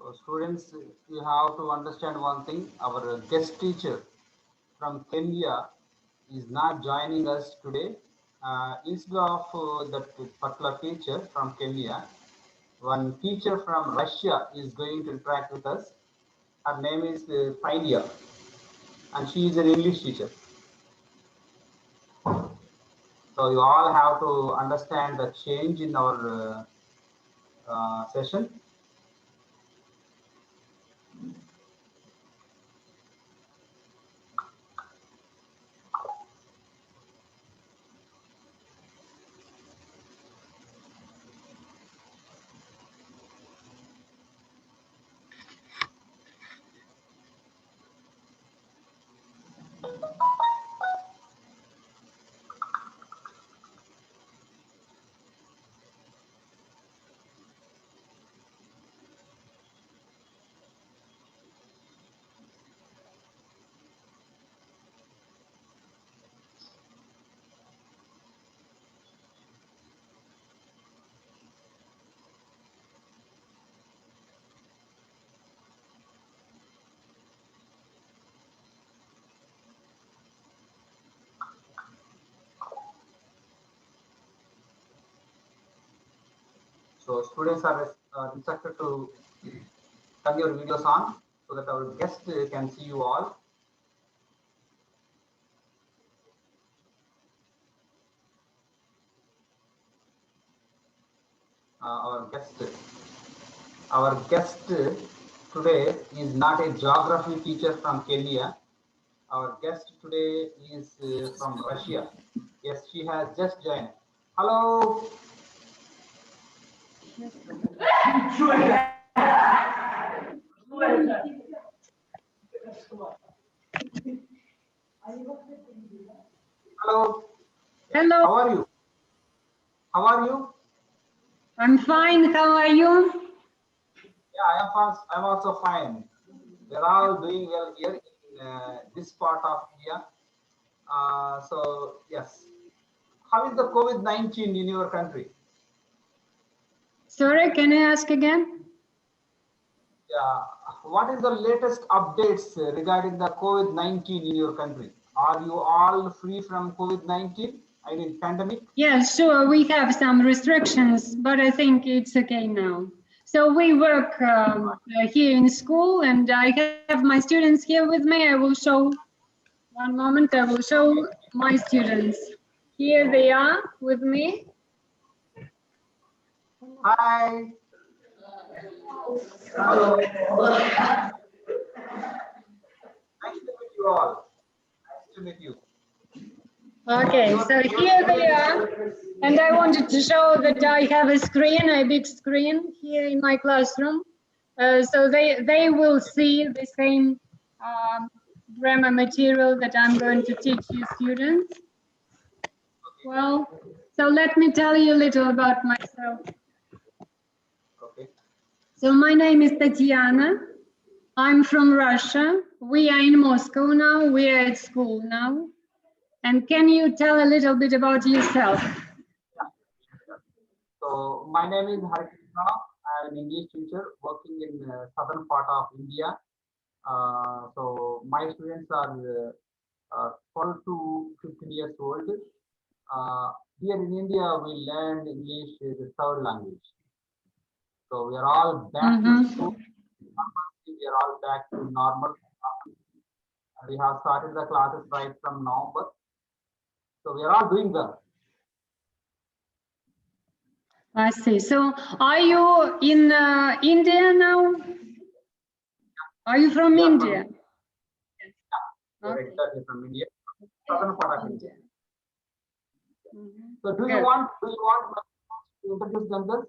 So students, you have to understand one thing. Our guest teacher from Kenya is not joining us today. Instead of that particular teacher from Kenya, one teacher from Russia is going to interact with us. Her name is Faidia, and she is an English teacher. So you all have to understand the change in our session. So students are instructed to turn your videos on so that our guest can see you all. Our guest today is not a geography teacher from Kenya. Our guest today is from Russia. Yes, she has just joined. Hello. Hello. Hello. How are you? How are you? I'm fine. How are you? Yeah, I'm also fine. We're all doing well here in this part of India. So yes, how is the COVID-19 in your country? Sorry, can I ask again? Yeah, what is the latest updates regarding the COVID-19 in your country? Are you all free from COVID-19? I mean, pandemic? Yeah, sure. We have some restrictions, but I think it's okay now. So we work here in school, and I have my students here with me. I will show, one moment, I will show my students. Here they are with me. Hi. Hello. Nice to meet you all. Nice to meet you. Okay, so here they are. And I wanted to show that I have a screen, a big screen here in my classroom. So they will see the same grammar material that I'm going to teach you students. Well, so let me tell you a little about myself. Okay. So my name is Tatiana. I'm from Russia. We are in Moscow now. We are at school now. And can you tell a little bit about yourself? So my name is Harkrishna. I'm an English teacher working in the southern part of India. So my students are 12 to 15 years old. Here in India, we learn English as a third language. So we are all back to school. We are all back to normal. We have started the classes right from November. So we are all doing well. I see. So are you in India now? Are you from India? From, exactly from India, southern part of India. So do Good. you want to introduce themselves?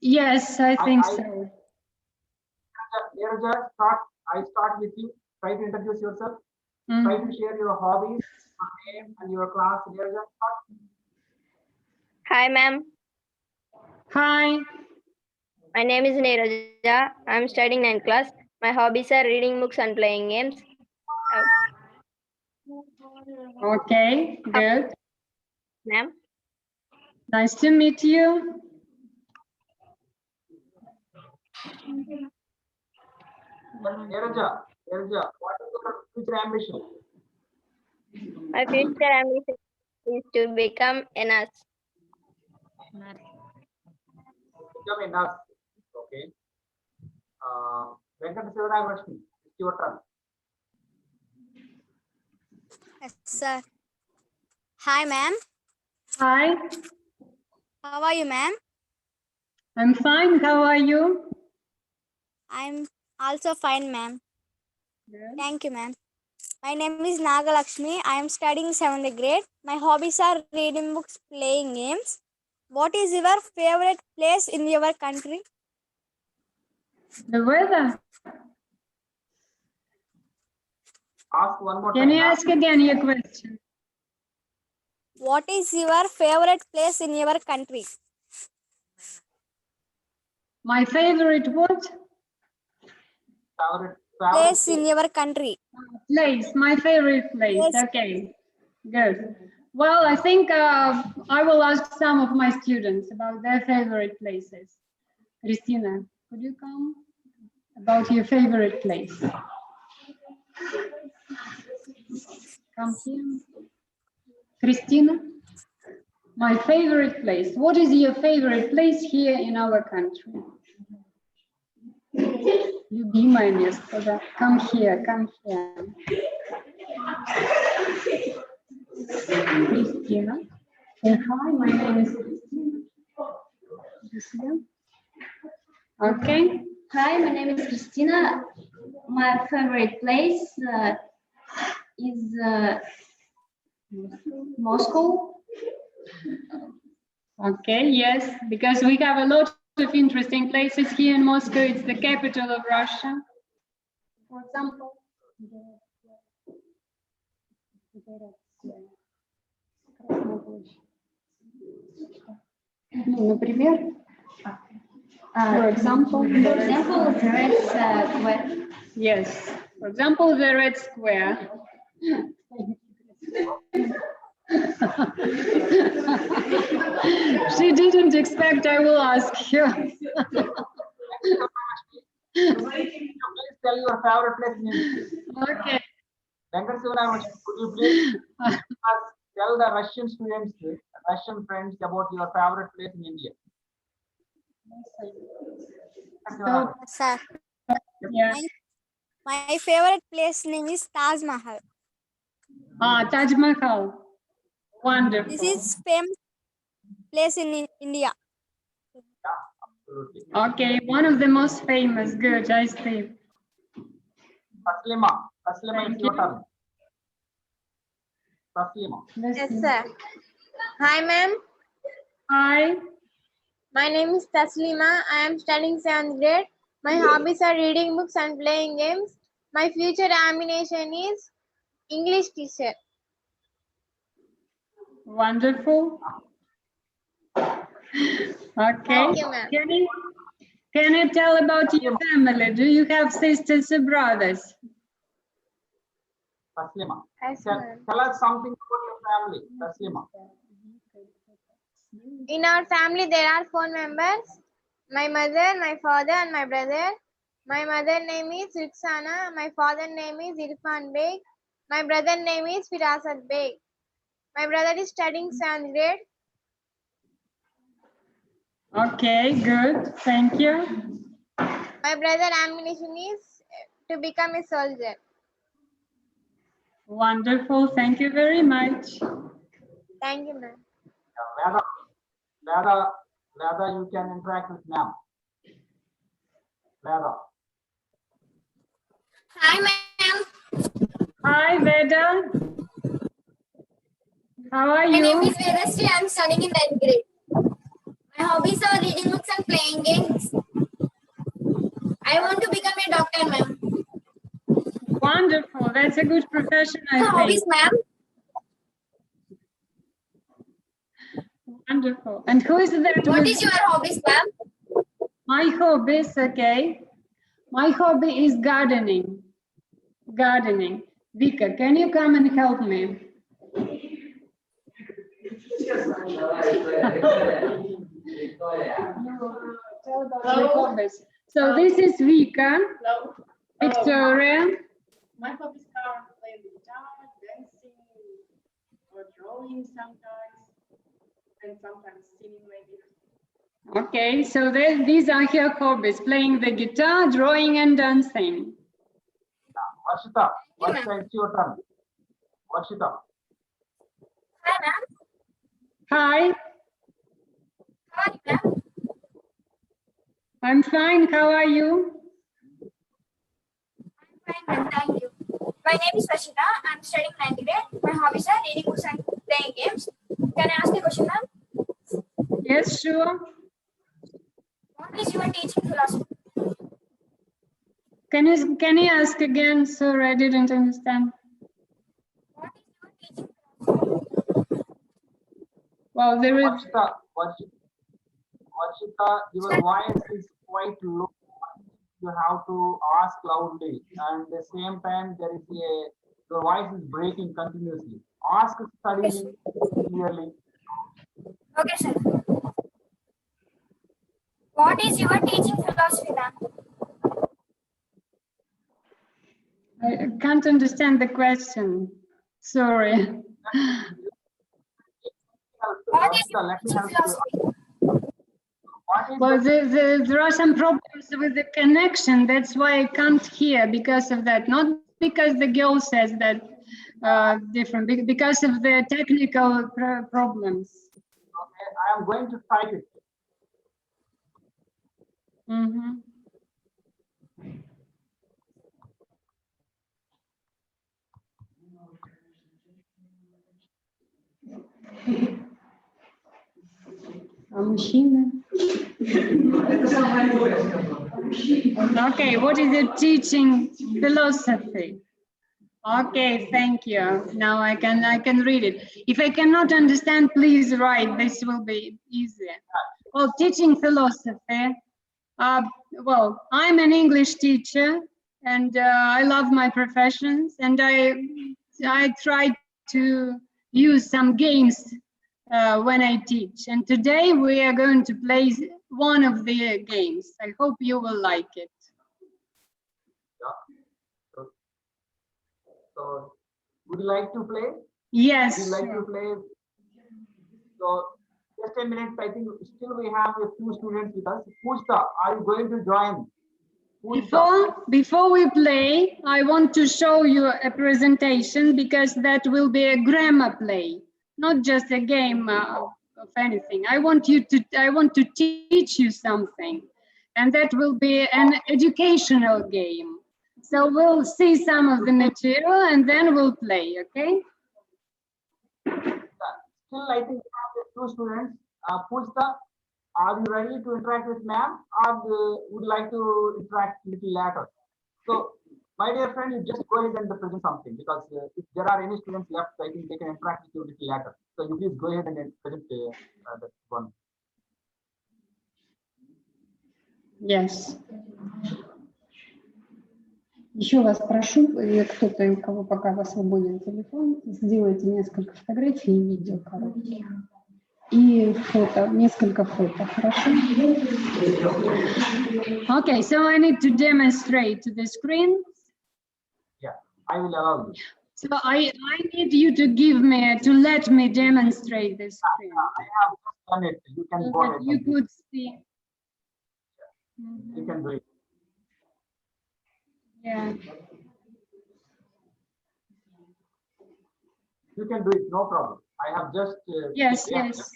Yes, I think so. Neeraja, I start with you. Try to introduce yourself. Try to share your hobbies, your name, and your class. Neeraja, start. Hi, ma'am. Hi. My name is Neeraja. I'm studying 9th class. My hobbies are reading books and playing games. Okay, good. Ma'am. Nice to meet you. Neeraja, what is your future ambition? My future ambition is to become a nurse. Become a nurse. Okay. Venkat Sivaramakrishnan, it's your turn. Yes, sir. Hi, ma'am. Hi, How are you, ma'am? I'm fine. How are you? I'm also fine, ma'am. Good. Thank you, ma'am. My name is Nagalakshmi. I am studying 7th grade. My hobbies are reading books, playing games. What is your favorite place in your country? The weather. Ask one more Can time. you ask again your question? What is your favorite place in your country? My favorite what? Favorite Place in your country. Place. My favorite place. Yes. Okay. Good. Well, I think I will ask some of my students about their favorite places. Christina, could you come about your favorite place? Come here. Christina, my favorite place. What is your favorite place here in our country? Любимое место, да. Come here, come here. Christina. Say hi, my name is Christina. Okay. Hi, my name is Christina. My favorite place is Moscow. Okay, yes, because we have a lot of interesting places here in Moscow. It's the capital of Russia. For example, например, for example, the Red Square. yes, for example, the Red Square. She didn't expect I will ask her. Please tell your favorite place in India. Okay. Venkat Sivaramakrishnan, could you please tell the Russian students, Russian friends about your favorite place in India? So, Sir, yeah. my favorite place name is Taj Mahal. Taj Mahal. Wonderful. This is famous place in India. Absolutely. Okay, one of the most famous. Good, I see. Taslima, it's Thank your you. turn. Taslima. Yes, sir. Hi, ma'am. Hi. My name is Taslima. I am studying 7th grade. My hobbies are reading books and playing games. My future ambition is English teacher. Wonderful. Okay. Thank you, ma'am. Can you tell about your family? Do you have sisters or brothers? Taslima, Yes, tell, ma'am. tell us something about your family. Taslima. In our family, there are 4 members. My mother, my father, and my brother. My mother name is Ruxana. My father name is Irfan Beg. My brother name is Firasat Beg. My brother is studying 7th grade. Okay, good. Thank you. My brother ambition is to become a soldier. Wonderful. Thank you very much. Thank you, ma'am. Veda, you can interact with ma'am. Veda. Hi, ma'am. Hi, Veda. How are My you? name is Vedasri. I am studying in 9th grade. My hobbies are reading books and playing games. I want to become a doctor, ma'am. Wonderful. That's a good profession, I think. Hobbies, ma'am. Wonderful. And who is that? What is your hobbies, ma'am? My hobbies, okay. My hobby is gardening. Gardening. Vika, can you come and help me? Tell about your hobbies. So this is Vika, Victoria. My hobbies are playing the guitar, dancing, or drawing sometimes, and sometimes singing maybe. Okay, so these are her hobbies, playing the guitar, drawing and dancing. Varshita, it's your turn. Varshita. Hi, ma'am. Hi, How are you, ma'am? I'm fine, how are you? Fine, ma'am. Thank you. My name is Varshita. I'm studying 9th grade. My hobbies are reading books and playing games. Can I ask a question, ma'am? Yes, sure. What is your teaching philosophy? Can you ask again? Sorry, I didn't understand. What is your teaching philosophy? Well, there is. Varshita, your voice is quite low. You have to ask loudly, and at the same time, there is your voice is breaking continuously. Ask steadily, clearly. Okay, sir. What is your teaching philosophy, ma'am? I can't understand the question. Sorry. What is your teaching philosophy? Well, there are some problems with the connection. That's why I can't hear because of that. Not because the girl says that different, because of the technical problems. Okay, I am going to type it. Mm-hmm. Okay, what is the teaching philosophy? Okay, thank you. Now I can read it. If I cannot understand, please write. This will be easier. Well, teaching philosophy. Well, I'm an English teacher, and I love my professions, and I try to use some games when I teach. And today we are going to play one of the games. I hope you will like it. Yeah. So would you like to play? Yes. Would you like to play? So just a minute. I think still we have a few students with us. Pushta, are you going to join? Before we play, I want to show you a presentation because that will be a grammar play, not just a game of anything. I want to teach you something, and that will be an educational game. So we'll see some of the material and then we'll play, okay? Still, I think we have a few students. Pushta, are you ready to interact with ma'am, or would you like to interact a little later? So, my dear friend, you just go ahead and present something, because if there are any students left, I think they can interact with you a little later. So, you please go ahead and present that one. Yes. Еще вас прошу, кто-то, у кого пока свободен телефон, сделайте несколько фотографий и видео коротких. И фото, несколько фото, хорошо? Okay, so I need to demonstrate to the screen. Yeah, I will allow you. So I need you to let me demonstrate the screen. I have just done it. You can go ahead. You could see. You can do it. Yeah. You can do it, no problem. I have just. Yes, yeah. yes.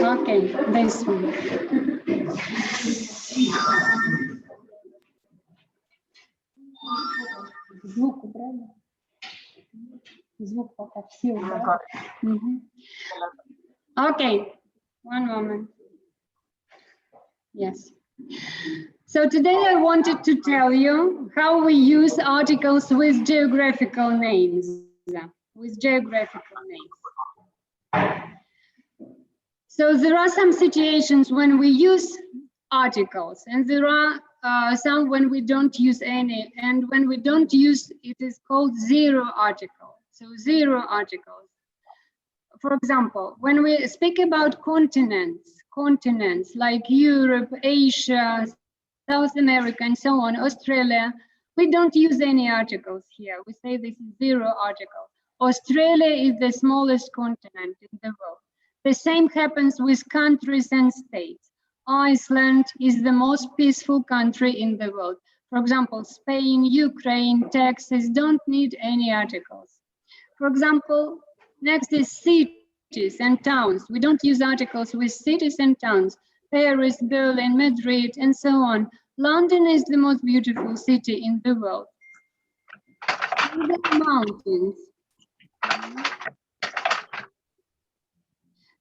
Okay, this one. Звук убрали. Звук пока все убрали. Okay, one moment. Yes. So today I wanted to tell you how we use articles with geographical names. So there are some situations when we use articles, and there are some when we don't use any, and when we don't use, it is called zero article. So 0 articles. For example, when we speak about continents like Europe, Asia, South America, and so on, Australia, we don't use any articles here. We say this is 0 article. Australia is the smallest continent in the world. The same happens with countries and states. Iceland is the most peaceful country in the world. For example, Spain, Ukraine, Texas don't need any articles. For example, next is cities and towns. We don't use articles with cities and towns. Paris, Berlin, Madrid, and so on. London is the most beautiful city in the world. Single mountains.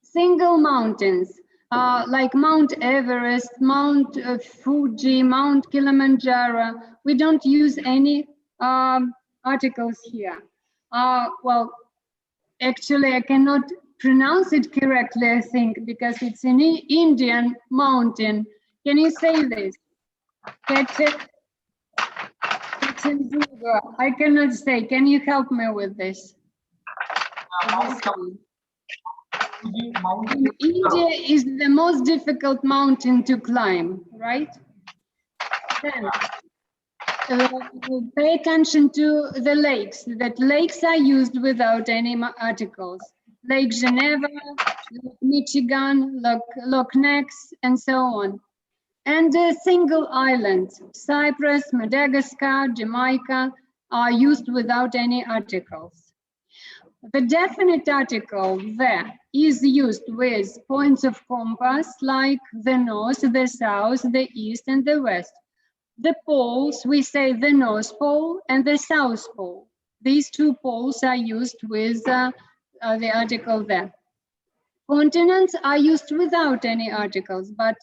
Single mountains, like Mount Everest, Mount Fuji, Mount Kilimanjaro. We don't use any articles here. Well, actually, I cannot pronounce it correctly, I think, because it's an Indian mountain. Can you say this? I cannot say. Can you help me with this? India is the most difficult mountain to climb, right? Then, pay attention to the lakes, that lakes are used without any articles. Lake Geneva, Lake Michigan, Loch Ness, and so on. And single islands, Cyprus, Madagascar, Jamaica, are used without any articles. The definite article there is used with points of compass like the north, the south, the east, and the west. The poles, we say the North Pole and the South Pole. These 2 poles are used with the article there. Continents are used without any articles, but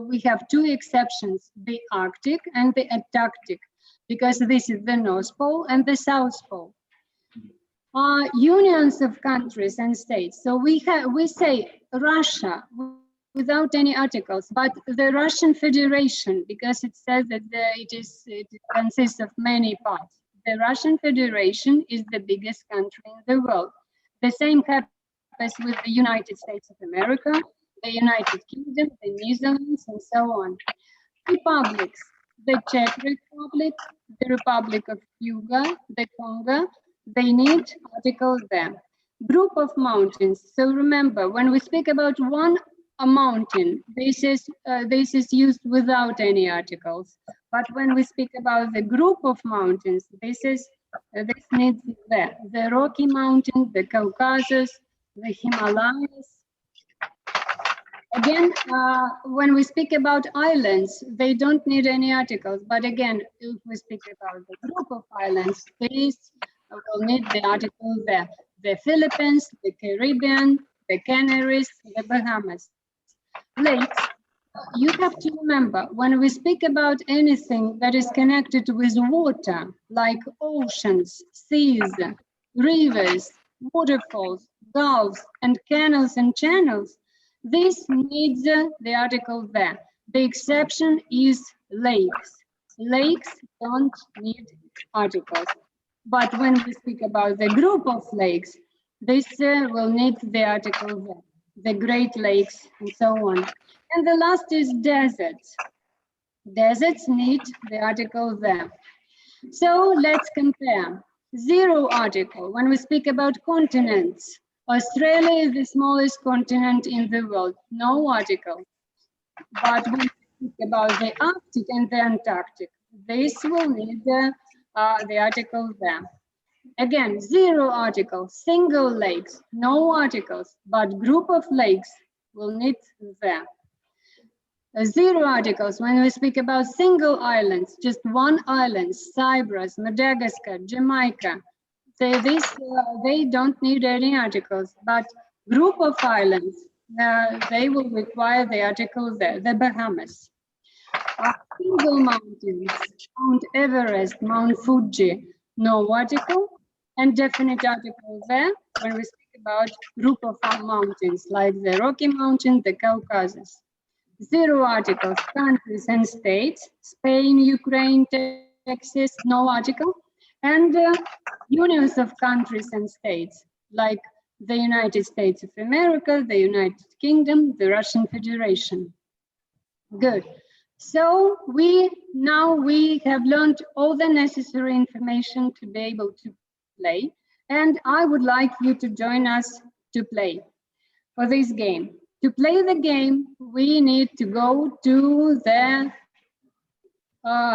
we have 2 exceptions, the Arctic and the Antarctic, because this is the North Pole and the South Pole. Unions of countries and states. So we say Russia without any articles, but the Russian Federation, because it says that it consists of many parts. The Russian Federation is the biggest country in the world. The same happens with the United States of America, the United Kingdom, the Netherlands, and so on. Republics, the Czech Republic, the Republic of Cuba, the Congo, they need articles there. Group of mountains. So remember, when we speak about a mountain, this is used without any articles. But when we speak about the group of mountains, this needs there. The Rocky Mountains, the Caucasus, the Himalayas. Again, when we speak about islands, they don't need any articles. But again, if we speak about the group of islands, these will need the article there. The Philippines, the Caribbean, the Canaries, the Bahamas. Lakes, you have to remember, when we speak about anything that is connected with water, like oceans, seas, rivers, waterfalls, gulfs, and canals and channels, this needs the article there. The exception is lakes. Lakes don't need articles. But when we speak about the group of lakes, this will need the article there. The Great Lakes, and so on. And the last is deserts. Deserts need the article there. So let's compare. 0 article when we speak about continents. Australia is the smallest continent in the world, no article. But when we speak about the Arctic and the Antarctic, this will need the article there. Again, 0 article, single lakes, no articles, but group of lakes will need there. 0 articles when we speak about single islands, just 1 island, Cyprus, Madagascar, Jamaica. They don't need any articles, but group of islands, they will require the article there, the Bahamas. Single mountains, Mount Everest, Mount Fuji, no article, and definite article there when we speak about group of mountains like the Rocky Mountain, the Caucasus. 0 articles, countries and states, Spain, Ukraine, Texas, no article, and unions of countries and states, like the United States of America, the United Kingdom, the Russian Federation. Good. So now we have learned all the necessary information to be able to play, and I would like you to join us to play for this game. To play the game, we need to go to the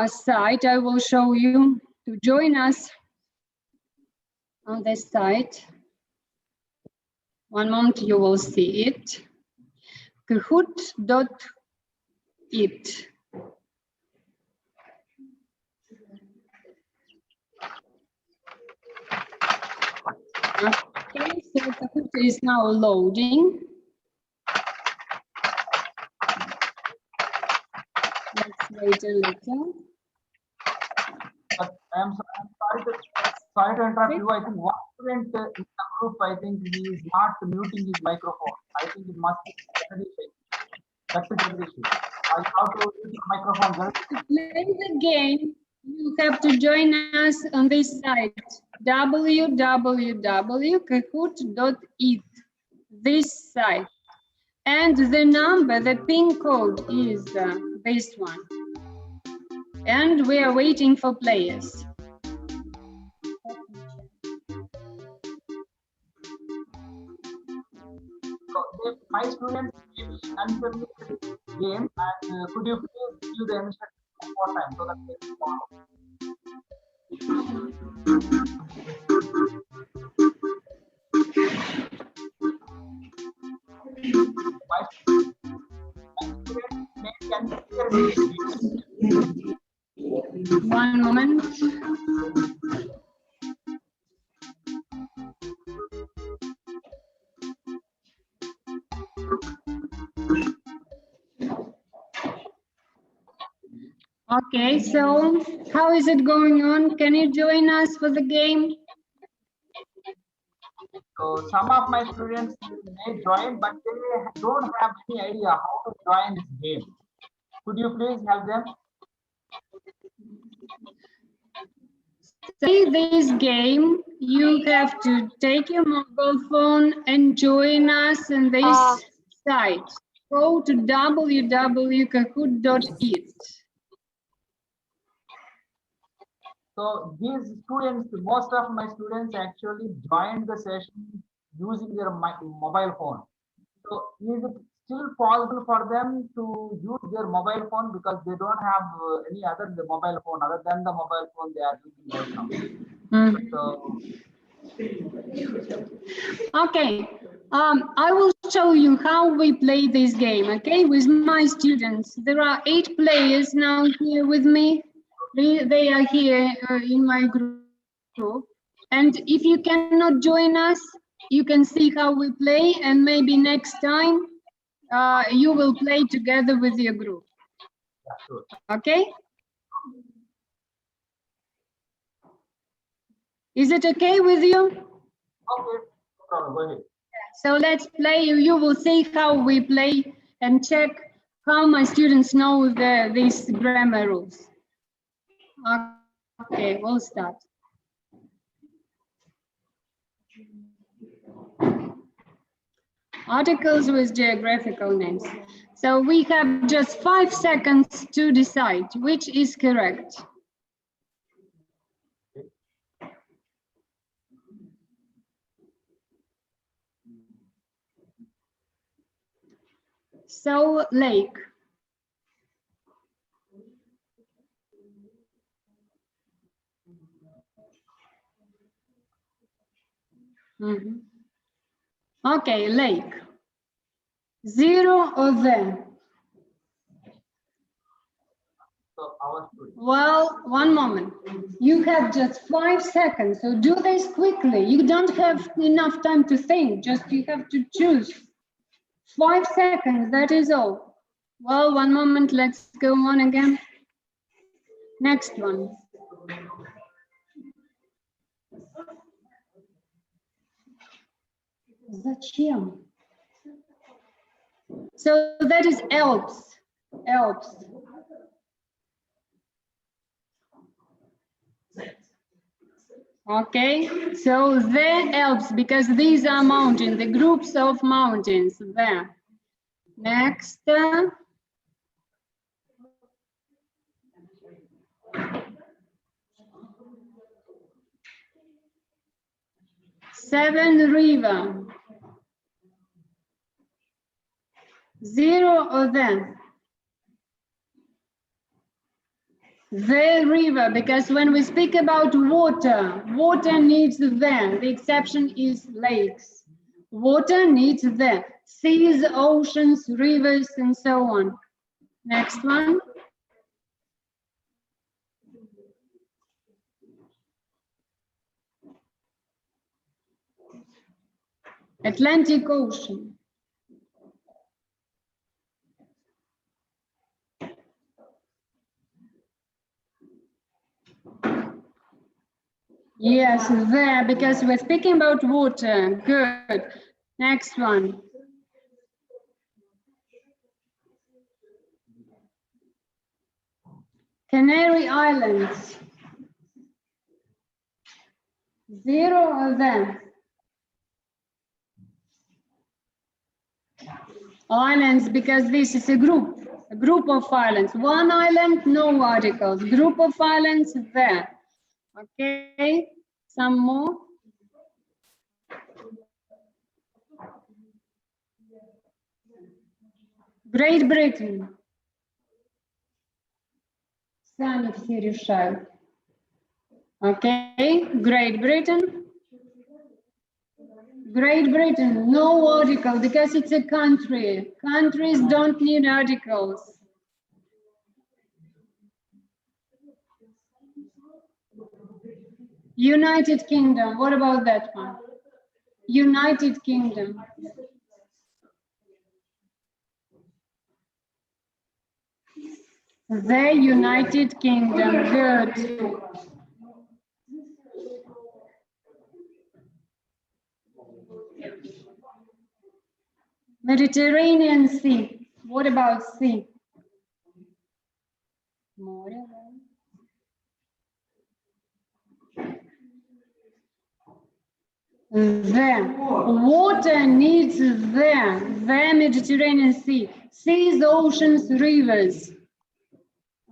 site. I will show you to join us on this site. One moment, you will see it. Kahoot.it. Okay, so Kahoot is now loading. Let's wait a little. I'm sorry to interrupt you. I think one student in the group, I think he is not muting his microphone. I think it must be Jagdish. That's the Jagdish. I have to mute your microphone. To play the game, you have to join us on this site, www.kahoot.it, this site. And the number, the PIN code is this one. And we are waiting for players. So, my students may be unfamiliar with this game, and could you please give the instructions one more time so that they can follow? My students may be unfamiliar with this game. One moment. Okay, so how is it going on? Can you join us for the game? So some of my students may join, but they don't have any idea how to join this game. Could you please help them? Play this game, you have to take your mobile phone and join us on this site. Go to www.kahoot.it. So these students, most of my students actually joined the session using their mobile phone. So is it still possible for them to use their mobile phone because they don't have any other mobile phone other than the mobile phone they are using right now? So Okay, I will show you how we play this game, okay, with my students. There are 8 players now here with me. They are here in my group. And if you cannot join us, you can see how we play, and maybe next time you will play together with your group. yeah, sure. Okay? Is it okay with you? Okay, no problem. Go ahead. So let's play. You will see how we play and check how my students know these grammar rules. Okay, we'll start. Articles with geographical names. So we have just 5 seconds to decide which is correct. So lake. Okay, lake. 0 or the? So our students. Well, one moment. You have just 5 seconds, so do this quickly. You don't have enough time to think, just you have to choose. 5 seconds, that is all. Well, one moment, let's go on again. Next one. Зачем? So that is ALPS. ALPS. Okay, so the Alps, because these are mountains, the groups of mountains there. Next. Severn River. 0 or the? The river, because when we speak about water, water needs the exception is lakes. Water needs the seas, oceans, rivers, and so on. Next one. Atlantic Ocean. Yes, there, because we're speaking about water. Good. Next one. Canary Islands. 0 or the? Islands, because this is a group of islands. One island, no articles. Group of islands, there. Okay, some more. Great Britain. Сами все решают. Okay, Great Britain. Great Britain, no article because it's a country. Countries don't need articles. United Kingdom, what about that one? United Kingdom. The United Kingdom, good. Mediterranean Sea, what about sea? Море. The water needs the Mediterranean Sea, seas, oceans, rivers.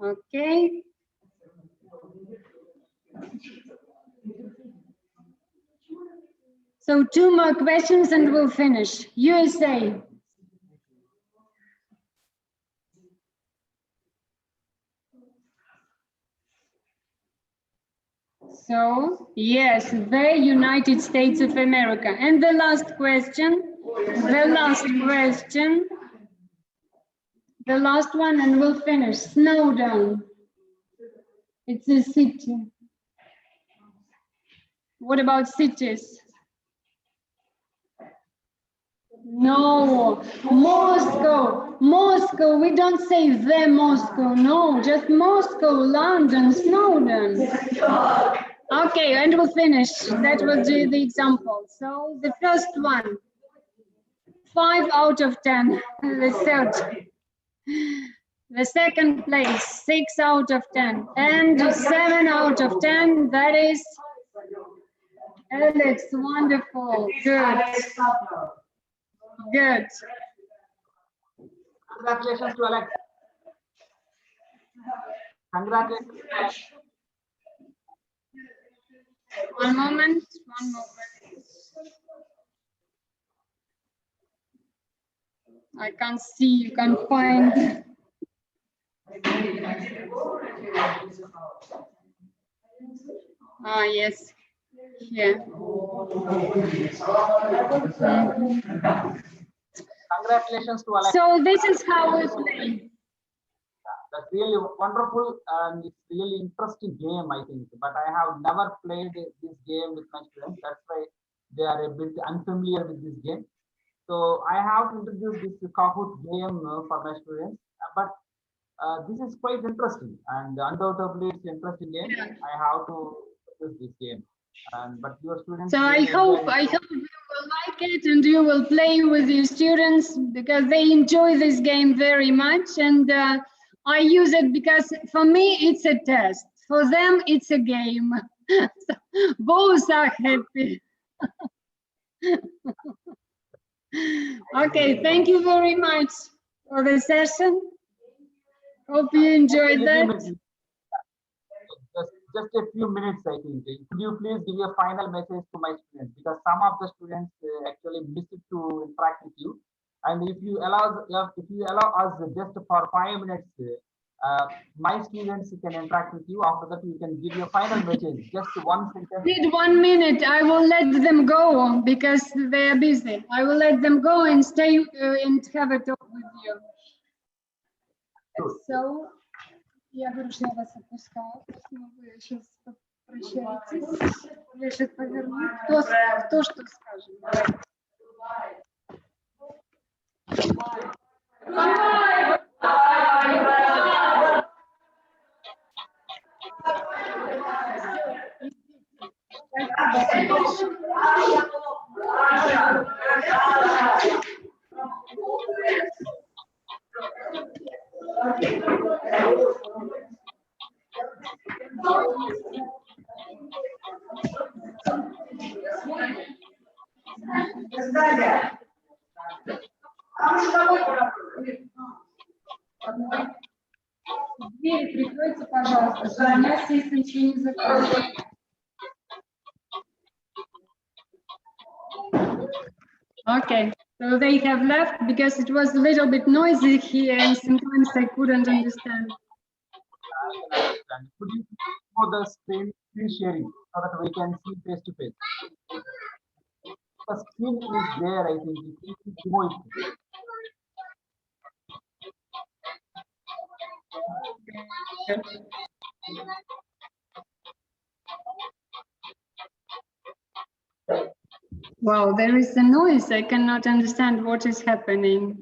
Okay. So 2 more questions and we'll finish. USA. So, yes, the United States of America. And the last question, the last one, and we'll finish. Snowdon. It's a city. What about cities? No, Moscow, Moscow, we don't say the Moscow, no, just Moscow, London, Snowdon. Okay, and we'll finish. That was the example. So the first one, 5 out of 10, the third. The second place, 6 out of 10, and 7 out of 10, that is Alex, wonderful, good. Good. Congratulations to Alex. Congratulations. One moment. I can't see, you can't find. Ah, yes. Here. Congratulations to Alex. So this is how we play. That's really wonderful and it's really interesting game, I think. But I have never played this game with my students. That's why they are a bit unfamiliar with this game. So I have to introduce this Kahoot game for my students. But this is quite interesting and undoubtedly it's an interesting game. Yeah. I have to introduce this game. But your students. So I hope you will like it and you will play with your students because they enjoy this game very much. And I use it because for me it's a test. For them it's a game. So both are happy. Okay, thank you very much for the session. Hope you enjoyed that. Just a few minutes, I think. Could you please give a final message to my students? Because some of the students actually miss it to interact with you. And if you allow us just for 5 minutes, my students can interact with you. After that, you can give your final message. Just one sentence. Need 1 minute. I will let them go because they are busy. I will let them go and stay and have a talk with you. So, я говорю, что я вас отпускаю. Вы сейчас попрощаетесь. Я сейчас поверну. Кто что скажет? Дверь прикройте, пожалуйста, чтобы у нас есть ничего не закрыто. Okay, so they have left because it was a little bit noisy here and sometimes I couldn't understand. Could you show the screen sharing so that we can see face to face? The screen is there, I think. You can remove it. Wow, there is a noise. I cannot understand what is happening.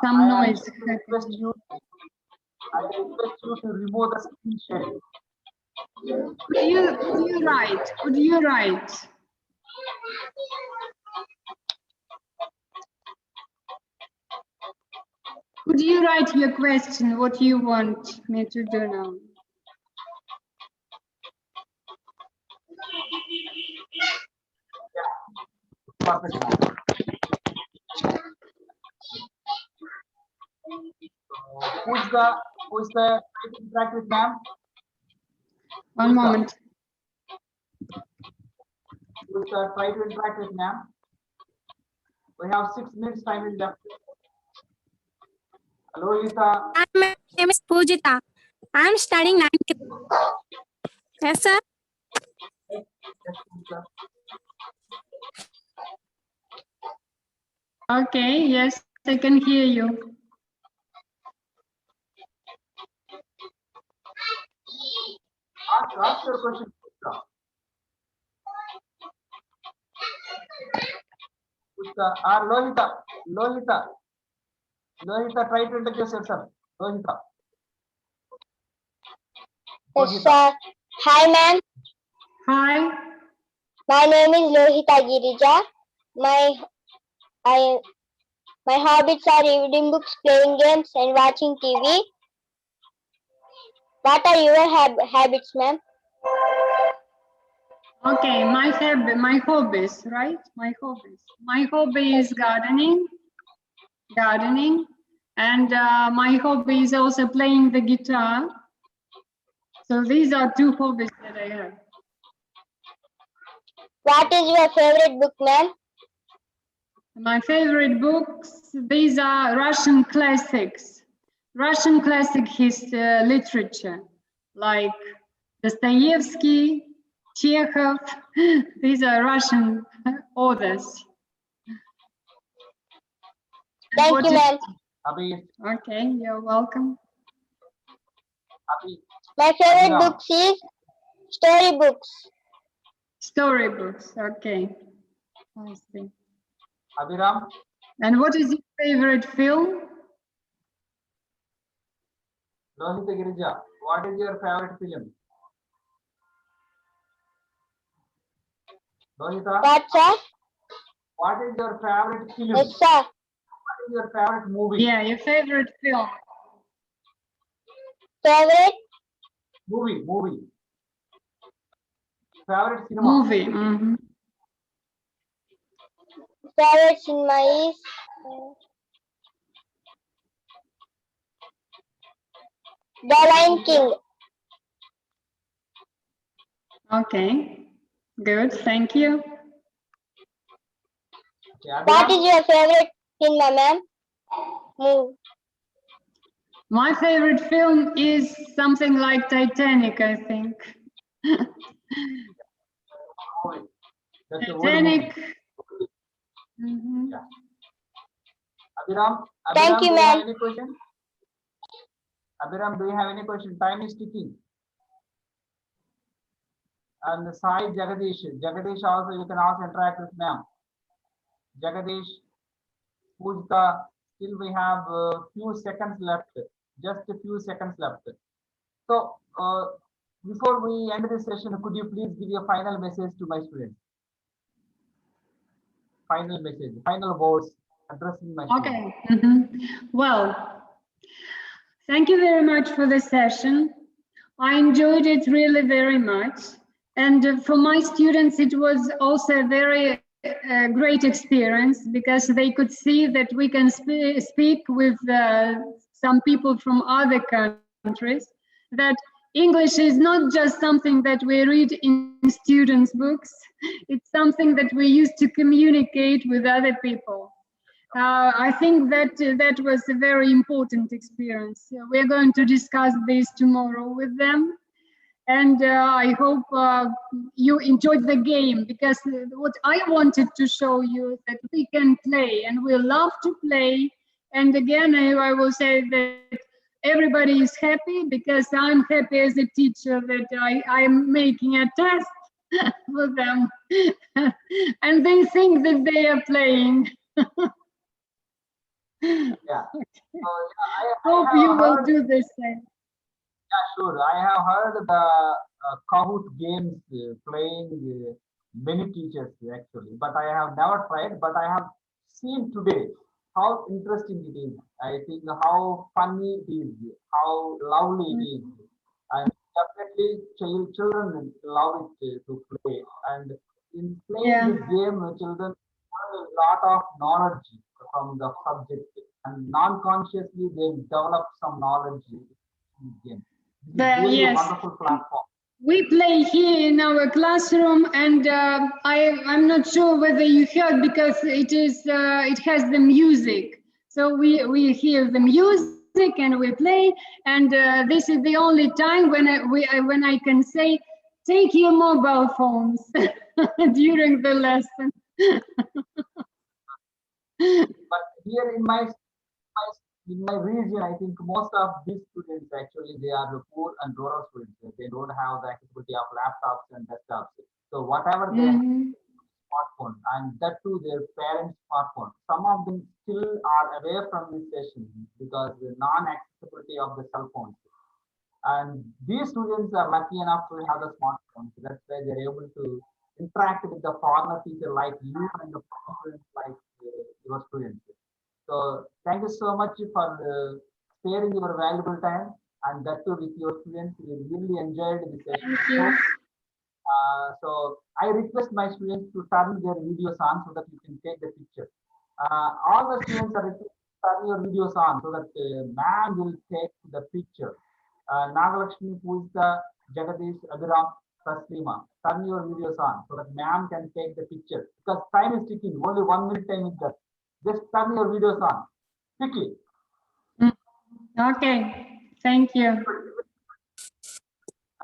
Some noise. I request you to remove the screen sharing. Could you write? Could you write? Could you write your question, what you want me to do now? Perfect. Who's the try to interact with ma'am? One moment. Who's the try to interact with ma'am? We have 6 minutes time in left. Hello, Lisa. My name is Pujita. I am studying 9th. Yes, sir. Yes, Lisa. Okay, yes, I can hear you. Ask your question. Lohita, try to introduce yourself. Lohita. Yes, sir. Hi, ma'am. Hi. My name is Lohita Girija. My hobbies are reading books, playing games, and watching TV. What are your habits, ma'am? Okay, my hobbies, right? My hobbies. My hobby is gardening, and my hobby is also playing the guitar. So these are 2 hobbies that I have. What is your favorite book, ma'am? My favorite books, these are Russian classics, Russian classic literature, like Dostoevsky, Chekhov. These are Russian authors. Thank you, ma'am. Okay, you're welcome. My favorite books is storybooks. Storybooks, okay. I see. Abhiram. And what is your favorite film? Lohita Girija, what is your favorite film? Lohita. What, sir? What is your favorite film? Yes, sir. What is your favorite movie? Yeah, your favorite film. Favorite? Movie. Favorite cinema? Movie. Favorite cinema is The Lion King. Okay. Good. Thank you. Okay, What is Abhiram? your favorite cinema, ma'am? Move. My favorite film is something like Titanic, I think. That's a old Titanic. movie. Mhm. Yeah. Abhiram, Thank you, do you have ma'am. any question? Abhiram, do you have any question? Time is ticking. And Sai Jagadish. Jagadish also, you can also interact with ma'am. Jagadish, Pujta, still we have a few seconds left. Just a few seconds left. So, before we end this session, could you please give your final message to my students? Final message, final words addressing my students. Okay. Well, thank you very much for the session. I enjoyed it really very much. And for my students, it was also a very great experience because they could see that we can speak with some people from other countries, that English is not just something that we read in students' books, it's something that we use to communicate with other people. I think that that was a very important experience. We're going to discuss this tomorrow with them. And I hope you enjoyed the game, because what I wanted to show you is that we can play and we love to play. And again, I will say that everybody is happy because I'm happy as a teacher that I'm making a test for them. And they think that they are playing. Yeah. So, I Hope have you will heard, do the same. yeah, sure. I have heard the Kahoot games playing many teachers actually, but I have never tried. But I have seen today how interesting it is. I think how funny it is, how lovely it is, and definitely children love it to play. And in playing Yeah. this game, children learn a lot of knowledge from the subject, and non-consciously they develop some knowledge in the game. This is really a Yes. wonderful platform. We play here in our classroom, and I'm not sure whether you heard, because it has the music. So we hear the music and we play, and this is the only time when I can say, take your mobile phones during the lesson. But here in my region, I think most of these students actually they are the poor and rural students. They don't have the accessibility of laptops and desktops. So whatever they have, smartphone, and that too their parents' smartphone. Some of them still are away from this session because the non-accessibility of the cell phones. And these students are lucky enough to have the smartphones. So that's why they're able to interact with the foreigner teacher like you and the foreign students like your students. So thank you so much for sparing your valuable time, and that too with your students. We really enjoyed the session. Thank you. So I request my students to turn their videos on so that you can take the picture. All the students are requested to turn your videos on so that ma'am will take the picture. Nagalakshmi, Pujita, Jagadish, Abhiram, Taslima, turn your videos on so that ma'am can take the picture. Because time is ticking, only 1 minute time is there. Just turn your videos on quickly. Okay, thank you.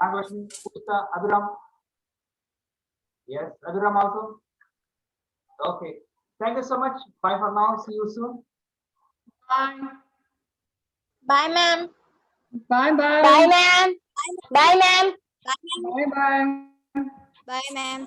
Nagalakshmi, Pujita, Abhiram. Yes, Abhiram also. Okay. Thank you so much. Bye for now. See you soon. Bye. Bye, ma'am. Bye bye. Bye, ma'am. Bye, ma'am. Bye bye. Bye, ma'am.